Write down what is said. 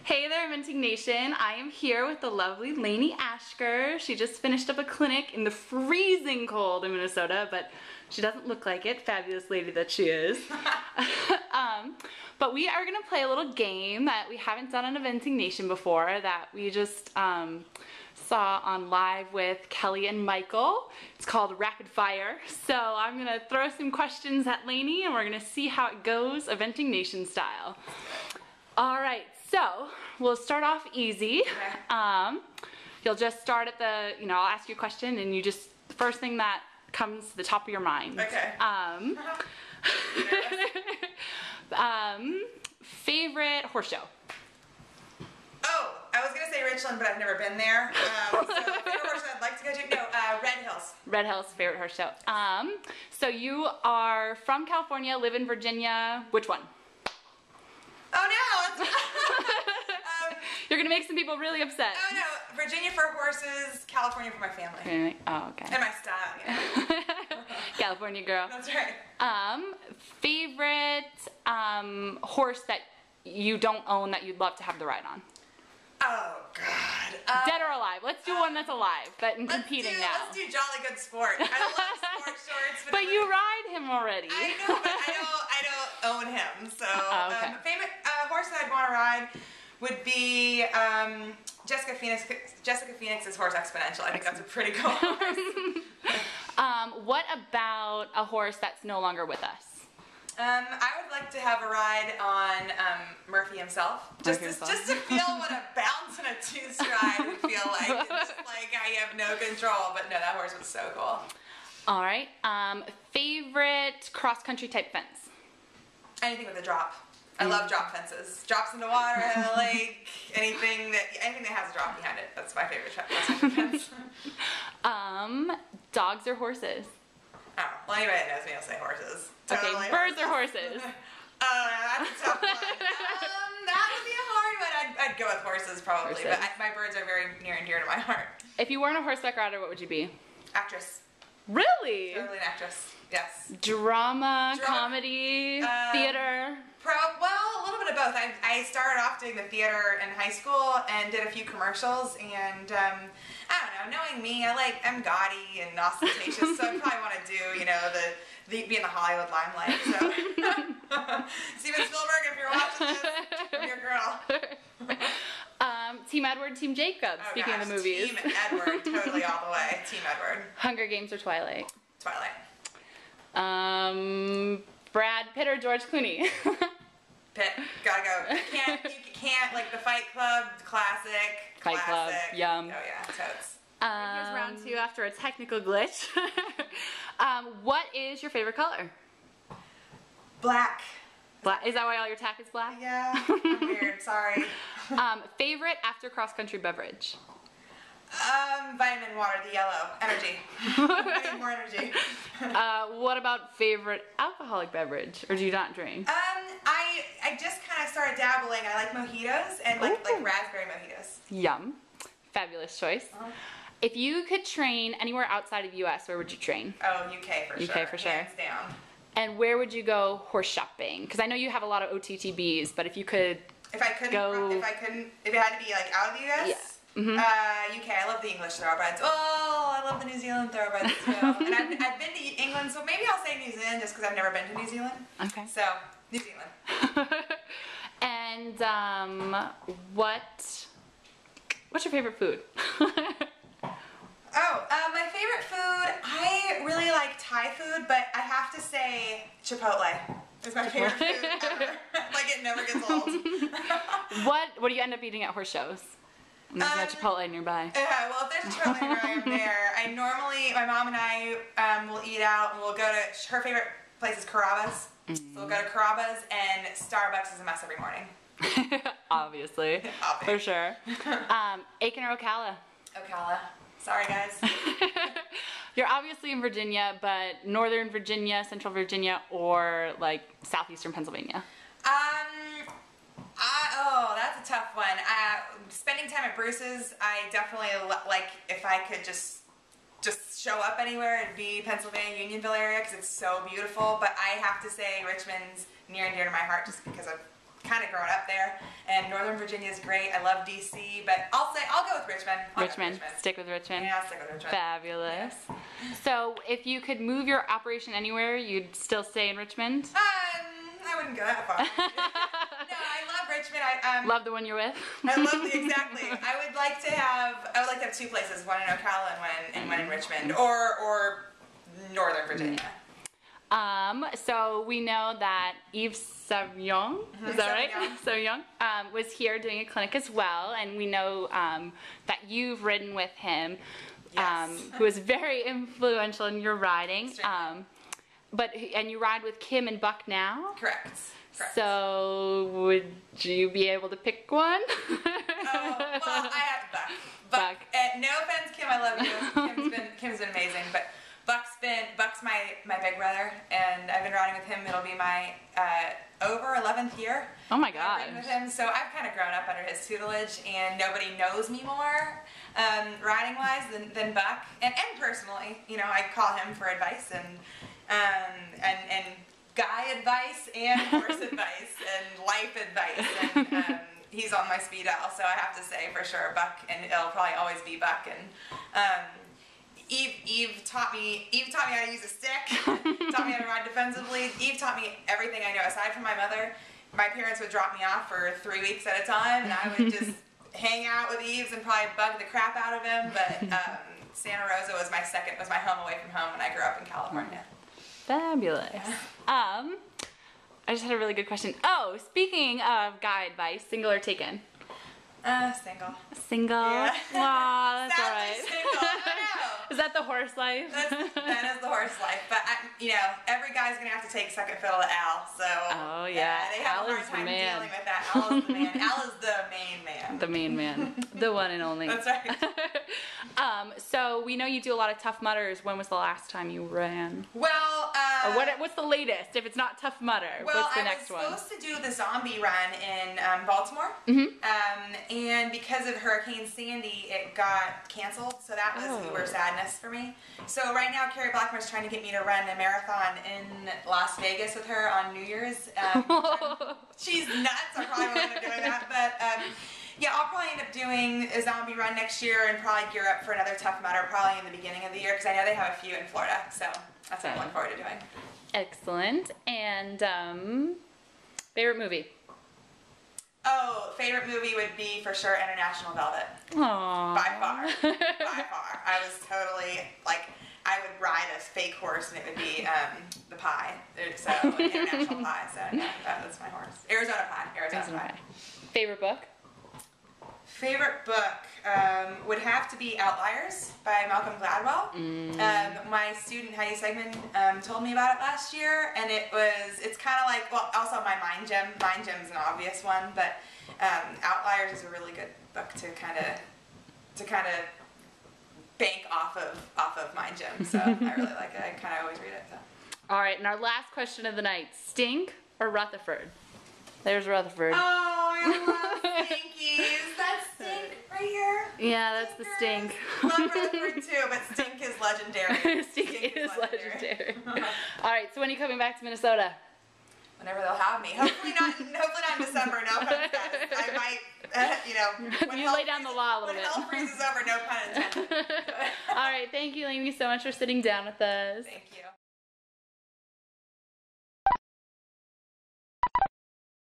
Hey there, Minting Nation. I am here with the lovely Lainey Ashker. She just finished up a clinic in the freezing cold in Minnesota, but she doesn't look like it, fabulous lady that she is. But we are gonna play a little game that we haven't done on Eventing Nation before, that we just saw on live with Kelly and Michael. It's called Rapid Fire. So I'm gonna throw some questions at Lainey and we're gonna see how it goes Eventing Nation style. All right, so we'll start off easy. Okay. You'll just start at the, I'll ask you a question and you just, the first thing that comes to the top of your mind. Okay. Favorite horse show? Oh, I was going to say Richland, but I've never been there. So favorite horse show I'd like to go to? No, Red Hills. Red Hills, favorite horse show. So you are from California, live in Virginia. Which one? Oh no! You're going to make some people really upset. Oh no, Virginia for horses, California for my family. Oh, okay. And my style, California girl. That's right. Favorite horse that you don't own that you'd love to have the ride on? Oh God. Dead or alive? Let's do one that's alive, but in competing now. Let's do Jolly Good Sport. I love sport shorts. But you ride him already. I know, but I don't own him. So okay. Favorite horse that I'd want to ride would be Jessica Phoenix's horse Exponential. I think that's a pretty cool horse. What about a horse that's no longer with us? I would like to have a ride on Murphy himself. Just to feel what a bounce and a two-stride would feel like. It's just like I have no control, but no, that horse was so cool. All right. Favorite cross-country type fence? Anything with a drop. I love drop fences. Drops in the water, in the lake, anything that has a drop behind it. That's my favorite cross-country fence. Dogs or horses? Oh, well, anybody that knows me will say horses. Totally okay, birds or horses? That's a tough one. That would be a hard one. I'd go with horses probably, but my birds are very near and dear to my heart. If you weren't a horseback rider, what would you be? Actress. Really? Totally an actress, yes. Drama, comedy, theater? Well, a little bit of both. I started off doing the theater in high school and did a few commercials, and I don't know, knowing me, I'm gaudy and ostentatious, so I probably want to do, be in the Hollywood limelight. So, Steven Spielberg, if you're watching this, I'm your girl. Team Edward, Team Jacob, speaking of the movies. Team Edward, totally all the way. Team Edward. Hunger Games or Twilight? Twilight. Brad Pitt or George Clooney? Pitt, gotta go. You can't, like the Fight Club, classic. Fight Club, yum. Oh yeah, totes. Here's round two after a technical glitch. What is your favorite color? Black. Black. Is that why all your tack is black? Yeah, I'm weird, sorry. Favorite after cross-country beverage? Vitamin water, the yellow. Energy. I need more energy. What about favorite alcoholic beverage? Or do you not drink? I just kind of started dabbling. I like mojitos and like raspberry mojitos. Yum. Fabulous choice. If you could train anywhere outside of US, where would you train? Oh, UK for sure. UK for sure. Hands down. And where would you go horse shopping? Because I know you have a lot of OTTBs, but if you could if it had to be like out of the US? Yeah. Mm-hmm. UK, I love the English thoroughbreds. Oh, I love the New Zealand thoroughbreds too. And I've been to England, so maybe I'll say New Zealand just because I've never been to New Zealand. Okay. So, New Zealand. And what's your favorite food? My favorite food, I really like Thai food, but I have to say Chipotle is my favorite food ever. Like it never gets old. What do you end up eating at horse shows? There's no Chipotle nearby. Yeah, well, if there's Chipotle nearby, I'm there. My mom and I will eat out, and we'll go to, her favorite place is Carrabba's. So we'll go to Carrabba's, and Starbucks is a mess every morning. Obviously. For sure. Aiken or Ocala? Ocala. Sorry, guys. You're obviously in Virginia, but Northern Virginia, Central Virginia, or like Southeastern Pennsylvania? That's a tough one. Spending time at Bruce's, I definitely like if I could just show up anywhere. It'd be Pennsylvania, Unionville area because it's so beautiful. But I have to say Richmond's near and dear to my heart just because of kind of grown up there, and Northern Virginia is great. I love DC, but I'll go with Richmond. Richmond. Stick with Richmond. Yeah, I'll stick with Richmond. Fabulous. Yeah. So if you could move your operation anywhere, you'd still stay in Richmond? I wouldn't go that far. No, I love Richmond. Love the one you're with? I love exactly. I would like to have two places, one in Ocala and one in Richmond, or Northern Virginia. So we know that Yves Sauvignon, is that right? Sauvignon, was here doing a clinic as well, and we know that you've ridden with him, who is very influential in your riding. And you ride with Kim and Buck now? Correct. So would you be able to pick one? Well, I have Buck. No offense, Kim, I love you. Kim's been amazing, but Buck's my big brother, and I've been riding with him. It'll be my over 11th year. Oh my gosh. Riding with him, so I've kind of grown up under his tutelage, and nobody knows me more riding wise than Buck, and personally, you know, I call him for advice and guy advice and horse advice and life advice, and he's on my speed dial, so I have to say for sure Buck, and it'll probably always be Buck. And Eve taught me how to use a stick, taught me how to ride defensively. Eve taught me everything I know. Aside from my mother, my parents would drop me off for 3 weeks at a time, and I would just hang out with Eves and probably bug the crap out of him. But Santa Rosa was my home away from home when I grew up in California. Fabulous. I just had a really good question. Oh, speaking of guy advice, single or taken? Single. Single? Yeah. Aw, that's Sadly alright. single. I know. Is that the horse life? That is the horse life. But, every guy's going to have to take second fiddle to Al. So, oh, yeah. They have Al a is hard the time man. dealing with that. Al is the man. Al is the main man. The main man. The one and only. That's right. So we know you do a lot of Tough Mudders. When was the last time you ran? Well, or what's the latest? If it's not Tough Mudder, what's the next one? I was supposed to do the zombie run in Baltimore, and because of Hurricane Sandy, it got canceled. So that was uber sadness for me. So right now, Carrie Blackmore's trying to get me to run a marathon in Las Vegas with her on New Year's. She's nuts. I probably won't end up doing that, but. Yeah, I'll probably end up doing a zombie run next year and probably gear up for another Tough Mudder probably in the beginning of the year because I know they have a few in Florida, so that's what I'm looking forward to doing. Excellent. And favorite movie? Oh, favorite movie would be for sure International Velvet. Aww. By far. By far. I was totally, I would ride a fake horse and it would be the pie. So, International Pie. So, yeah, that was my horse. Arizona Pie. Favorite book? Favorite book would have to be Outliers by Malcolm Gladwell. My student Heidi Segman told me about it last year, and it's kind of like, well, also my Mind Gem. Mind Gem's an obvious one, but Outliers is a really good book to kind of bank off of Mind Gem. So I really like it. I kind of always read it. So. All right, and our last question of the night: Stink or Rutherford? There's Rutherford. Oh, I love Stinkies. That's Stink right here. Yeah, that's the Stink. Love Rutherford too, but Stink is legendary. Stink is legendary. All right, so when are you coming back to Minnesota? Whenever they'll have me. Hopefully not in December. No offense, guys. I might, when you lay down the law a little bit. When hell freezes over, no pun intended. All right, thank you, Lainey, so much for sitting down with us. Thank you.